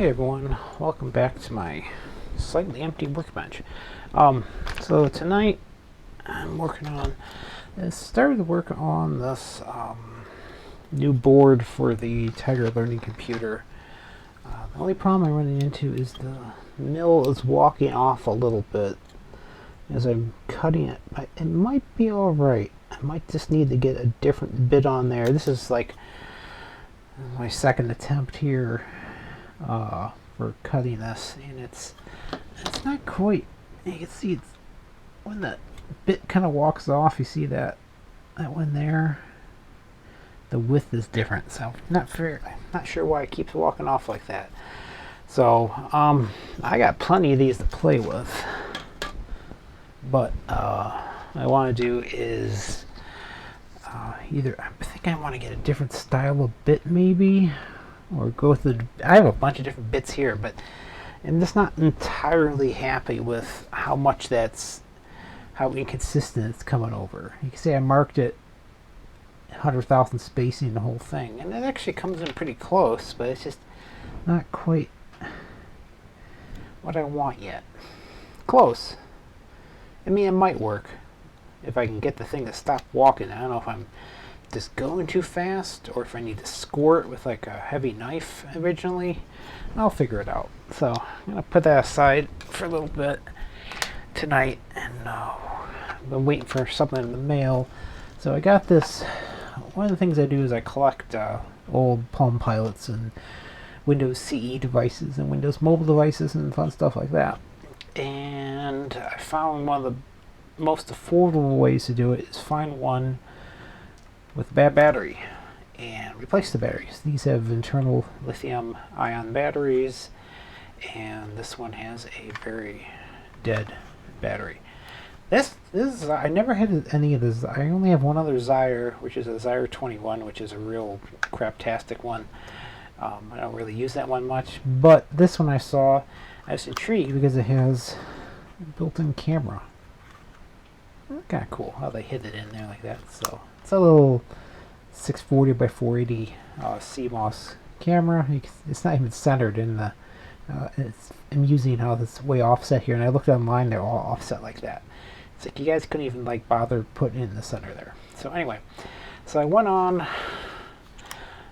Hey everyone, welcome back to my slightly empty workbench. So tonight I'm working on, started to work on this new board for the Tiger Learning Computer. The only problem I'm running into is the mill is walking off a little bit as I'm cutting it. It might be alright. I might just need to get a different bit on there. This is like my second attempt here for cutting this, and it's not quite. You can see it's, when that bit kind of walks off, you see that one there, the width is different, so I'm not sure why it keeps walking off like that. So I got plenty of these to play with, but what I want to do is either I think I want to get a different style of bit maybe, or go through. I have a bunch of different bits here, but I'm just not entirely happy with how inconsistent it's coming over. You can see I marked it 100,000 spacing the whole thing, and it actually comes in pretty close, but it's just not quite what I want yet. Close. I mean, it might work if I can get the thing to stop walking. I don't know if I'm just going too fast or if I need to score it with like a heavy knife originally. I'll figure it out. So I'm gonna put that aside for a little bit tonight, and I've been waiting for something in the mail. So I got this. One of the things I do is I collect old Palm Pilots and Windows CE devices and Windows mobile devices and fun stuff like that. And I found one of the most affordable ways to do it is find one with a bad battery and replace the batteries. These have internal lithium ion batteries, and this one has a very dead battery. This is, I never had any of this. I only have one other Zire, which is a Zire 21, which is a real craptastic one. I don't really use that one much, but this one I saw, I was intrigued because it has a built-in camera. Kind of cool how they hid it in there like that. So it's a little 640 by 480 CMOS camera. It's not even centered in the. It's amusing how it's way offset here, and I looked online; they're all offset like that. It's like you guys couldn't even like bother putting it in the center there. So anyway, so I went on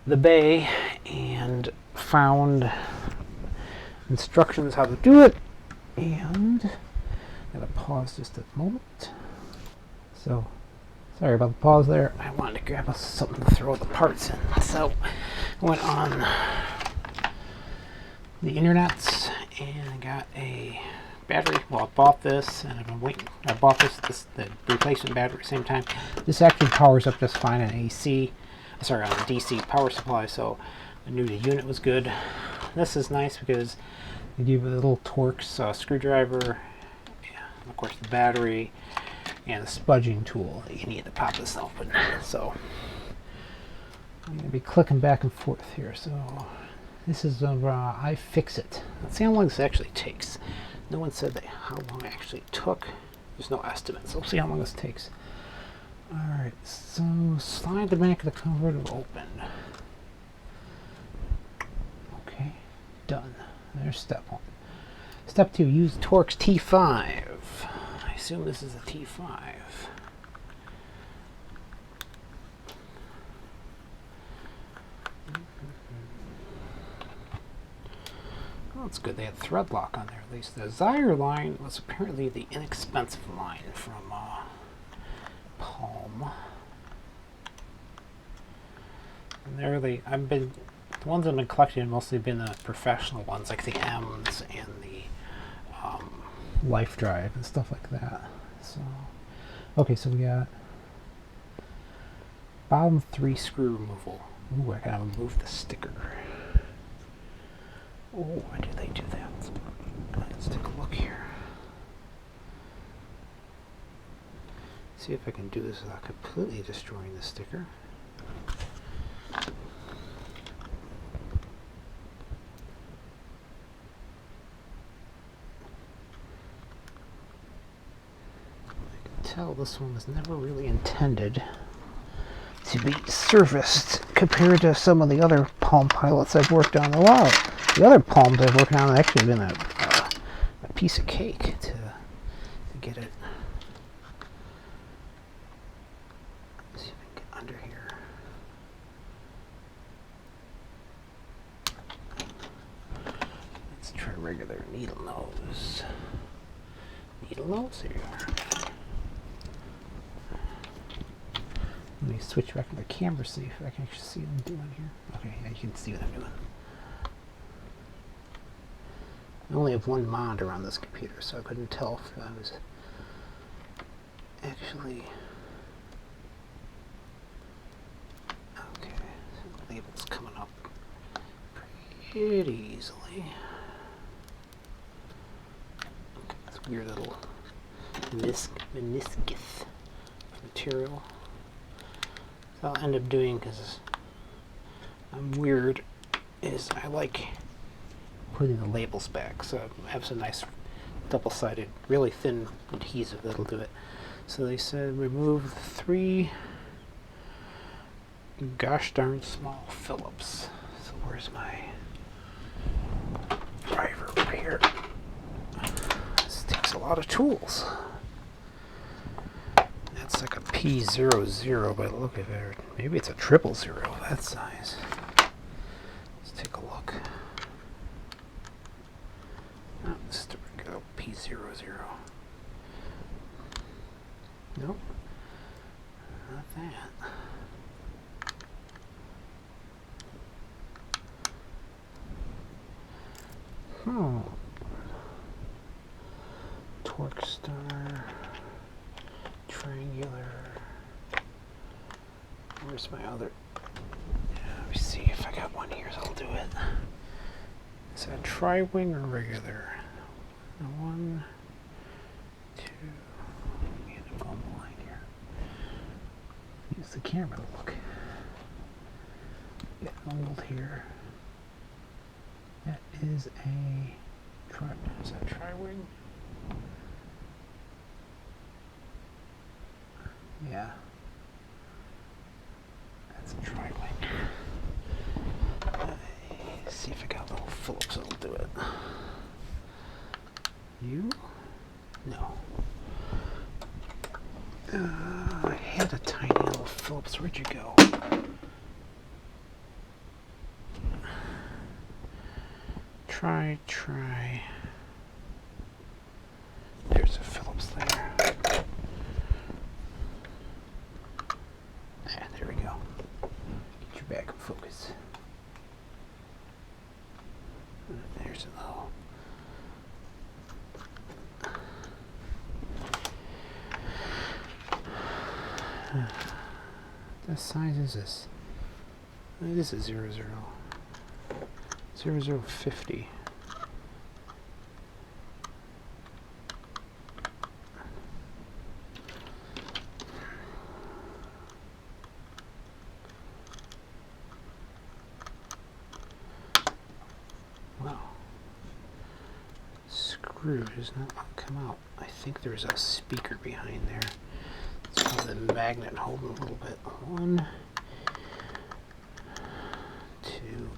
the Bay and found instructions how to do it, and I'm gonna pause just a moment. So, sorry about the pause there. I wanted to grab us something to throw the parts in. So, I went on the internet and got a battery. Well, I bought this, and I've been waiting. I bought the replacement battery at the same time. This actually powers up just fine on AC. Sorry, on a DC power supply. So, I knew the unit was good. This is nice because they give you a little Torx screwdriver, and of course the battery, and a spudging tool that you need to pop this open. So I'm going to be clicking back and forth here. So this is iFixit. Let's see how long this actually takes. No one said how long it actually took. There's no estimate, so we'll see how long this takes. Alright, so slide the back of the converter open. Okay, done. There's step 1. Step 2, use Torx T5. I assume this is a T5. Well, it's good they had thread lock on there at least. The Zire line was apparently the inexpensive line from Palm. And the ones I've been collecting have mostly been the professional ones, like the M's and the Life Drive and stuff like that. So, okay, so we got bottom 3 screw removal. Ooh, I gotta remove the sticker. Oh, why do they do that? Let's take a look here. See if I can do this without completely destroying the sticker. Tell this one was never really intended to be serviced compared to some of the other Palm Pilots I've worked on. A lot The other poems I've worked on have actually been a piece of cake to get it. Let's see if I can get under here. Let's try regular needle nose. Needle nose? There you are. Let me switch back to the camera, see if I can actually see what I'm doing here. Okay, yeah, you can see what I'm doing. I only have one monitor on this computer, so I couldn't tell if I was actually... Okay, so the label's coming up pretty easily. Okay, this weird little meniscus material. So I'll end up doing, because I'm weird, is I like putting the labels back. So I have some nice double-sided, really thin adhesive that'll do it. So they said remove 3 gosh darn small Phillips. So where's my driver over here? This takes a lot of tools. That's like a P00 by the look of it. Maybe it's a 000, that size. Let's take a look. Oh, this is the regular P00. Nope. Not that. Torque star. Triangular. Where's my other? Let me see if I got one here, so I'll do it. Is that tri-wing or regular? 1, 2. Get a bump line here. Use the camera to look. Get angled here. That is a is that tri-wing? Yeah. That's a tri-wing. See if I got little Phillips that'll do it. You? No. I had a tiny little Phillips. Where'd you go? Try. There's a Phillips there. Ah, there we go. Get your back in focus. There's a little. What size is this? This is 00. 0050. Wow. Screw does not come out. I think there's a speaker behind there. It's probably the magnet holding a little bit. 1, 2.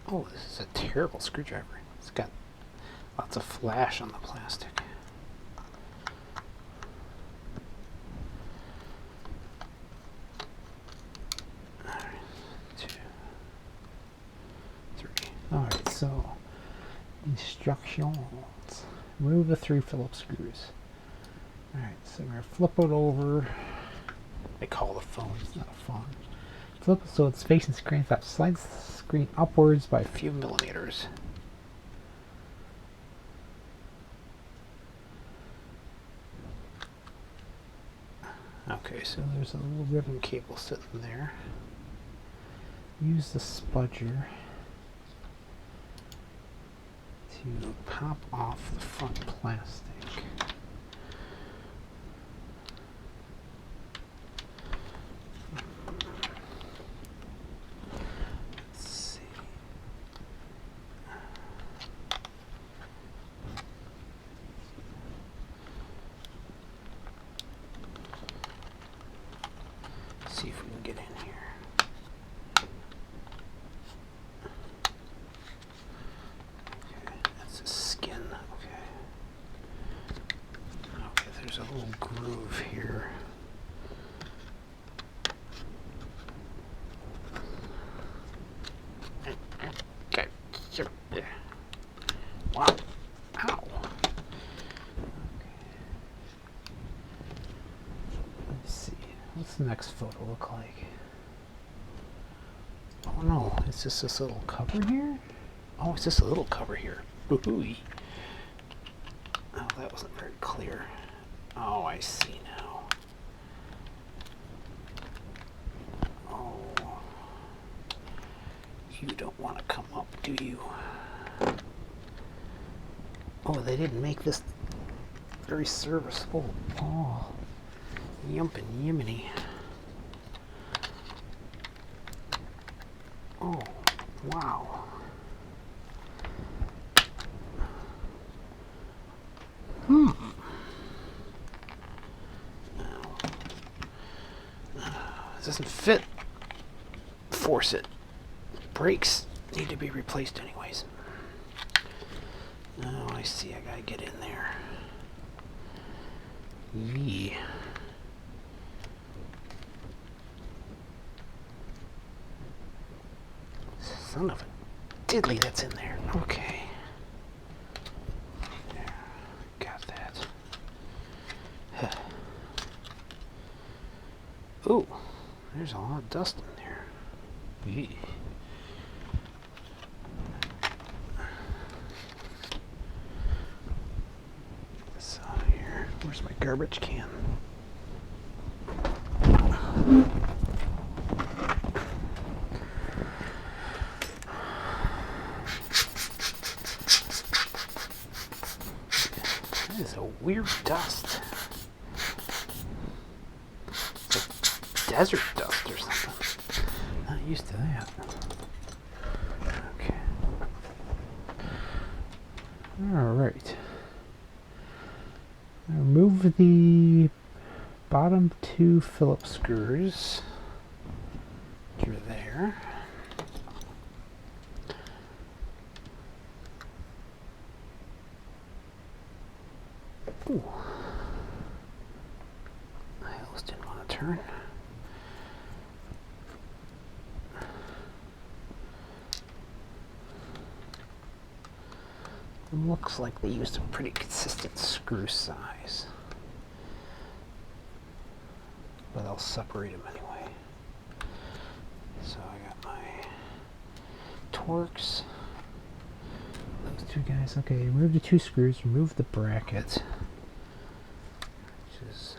Oh, this is a terrible screwdriver. It's got lots of flash on the plastic. Alright, 2, 3. Alright, so instructions. Remove the 3 Phillips screws. Alright, so we're going to flip it over. They call the phone, it's not a phone. Flip it so it's facing screen top. Slide the screen upwards by a few millimeters. Okay, so there's a little ribbon cable sitting there. Use the spudger to pop off the front plastic. See if we can get in here. next photo look like? Oh no, it's just this little cover here? Oh, it's just a little cover here. Woohoo! Oh, that wasn't very clear. Oh, I see now. Oh. You don't want to come up, do you? Oh, they didn't make this very serviceable. Oh, yumpin' yiminy. Oh, wow. This doesn't fit. Force it. Brakes need to be replaced anyways. Oh, I see. I gotta get in there. Yee. Son of a diddly, that's in there. Okay. There. Got that. Ooh, there's a lot of dust in there. Yee. This out of here. Where's my garbage can? That is a weird dust. It's like desert dust or something. Not used to that. Okay. Alright. Remove the bottom two Phillips screws through there. Ooh. I almost didn't want to turn. Looks like they used a pretty consistent screw size. But I'll separate them anyway. So I got my Torx. Those two guys. Okay, remove the two screws, remove the bracket. Which is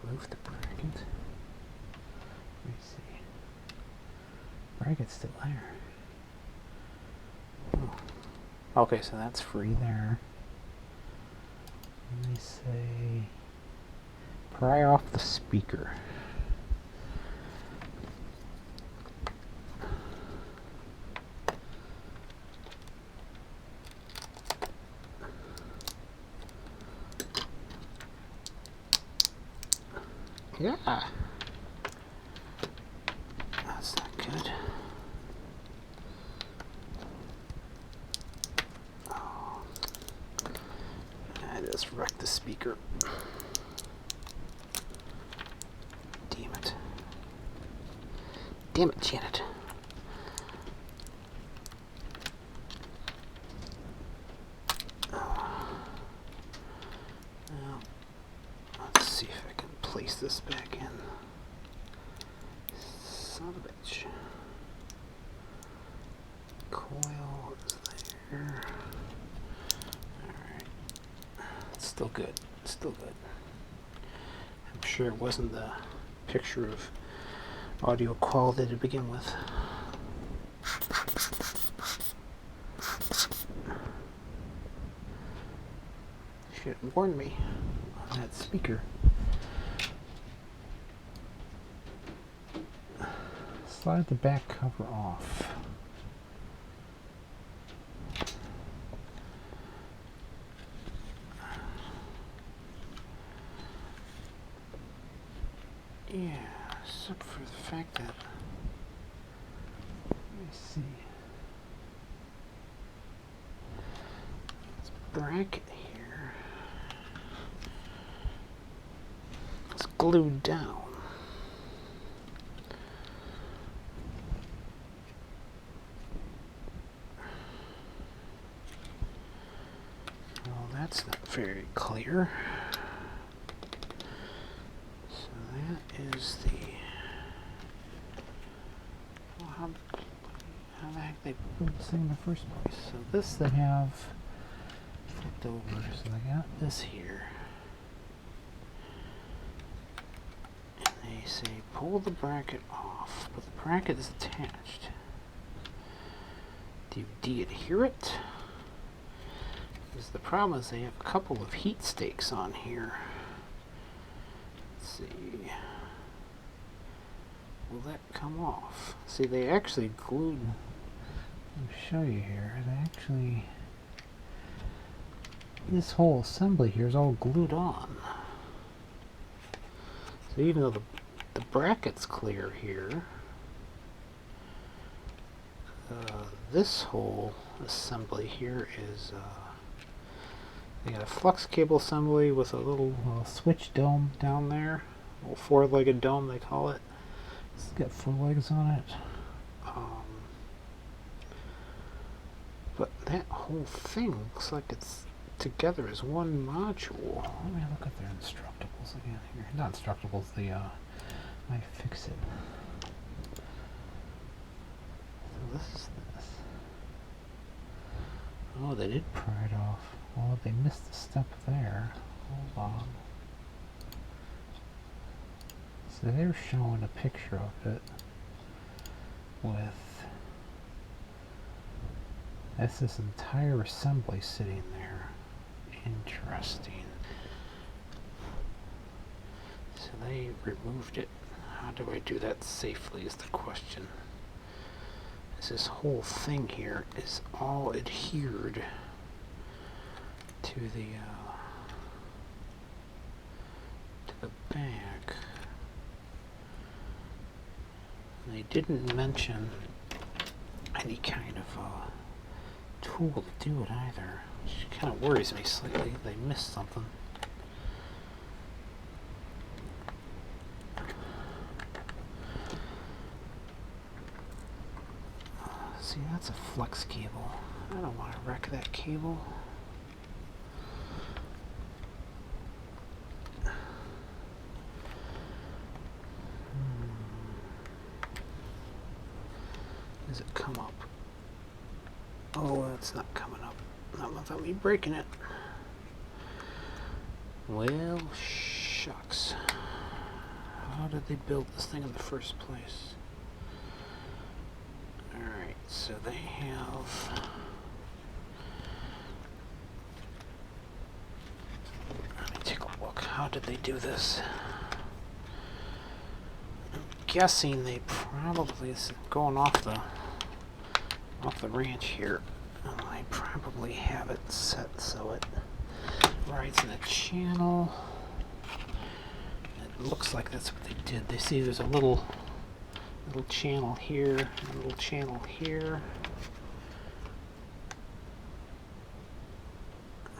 remove the bracket. Let me see. Bracket's still there. Oh. Okay, so that's free there. Let me say pry off the speaker. Yeah. That's not good. Oh. I just wrecked the speaker. Damn it. Damn it, Janet. Let's see if I can place this back in. Son of a bitch. Coil is there. Alright. It's still good. It's still good. I'm sure it wasn't the picture of audio quality to begin with. Should have warned me on that speaker. Slide the back cover off. Yeah, except for the fact that, let me see, this bracket here is glued down. Well, that's not very clear. So that is the... Well, how the heck they built this thing in the first place? So this they have flipped over. So they got this here. And they say pull the bracket off, but the bracket is attached. Do you de-adhere it? Because the problem is they have a couple of heat stakes on here. Let's see. Will that come off? See, they actually glued... Let me show you here. They actually... This whole assembly here is all glued on. So even though the bracket's clear here, this whole assembly here is... they got a flux cable assembly with a little switch dome down there. A little four-legged dome, they call it. It's got 4 legs on it. But that whole thing looks like it's together as one module. Let me look at their instructables again here. Not instructables, the iFixit. So this is this. Oh, they did pry it off. Oh, they missed a step there. Hold on. So they're showing a picture of it with that's this entire assembly sitting there. Interesting. So they removed it. How do I do that safely is the question. This whole thing here is all adhered to the back. They didn't mention any kind of tool to do it either, which kind of worries me slightly. They missed something. See, that's a flex cable. I don't want to wreck that cable. Does it come up? Oh, it's not coming up. Not without me breaking it. Well, shucks. How did they build this thing in the first place? Alright, so they have... Let me take a look. How did they do this? I'm guessing they probably... It's going off the ranch here. I probably have it set so it rides in a channel. It looks like that's what they did. They see there's a little channel here and a little channel here.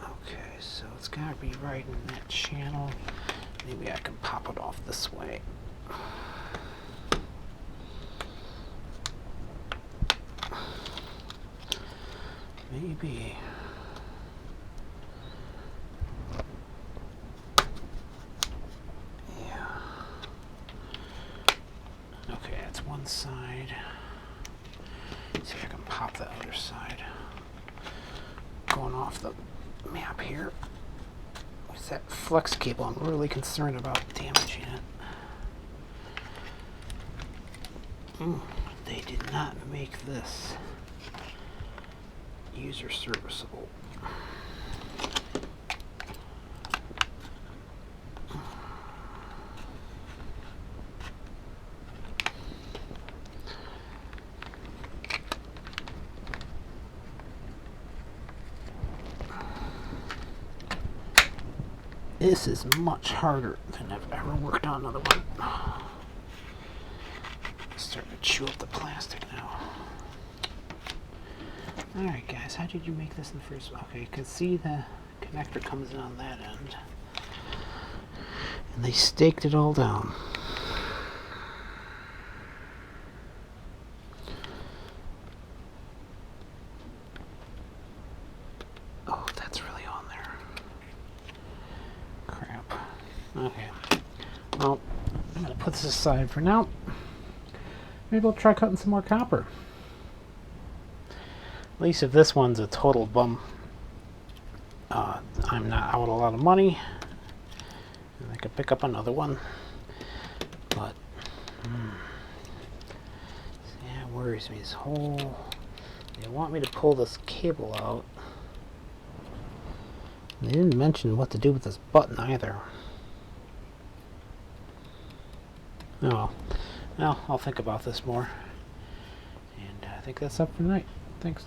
Okay, so it's gotta be right in that channel. Maybe I can pop it off this way. Maybe. Yeah. Okay, that's one side. See if I can pop the other side. Going off the map here. What's that flex cable? I'm really concerned about damaging it. They did not make this user serviceable. This is much harder than I've ever worked on another one. Starting to chew up the plastic now. Alright guys, how did you make this in the first one? Okay, you can see the connector comes in on that end. And they staked it all down. Oh, that's really on there. Okay. Well, I'm going to put this aside for now. Maybe we'll try cutting some more copper. At least if this one's a total bum, I'm not out a lot of money. And I could pick up another one. But, yeah, it worries me. This whole... They want me to pull this cable out. They didn't mention what to do with this button either. Oh, well, I'll think about this more. And I think that's up for tonight. Thanks.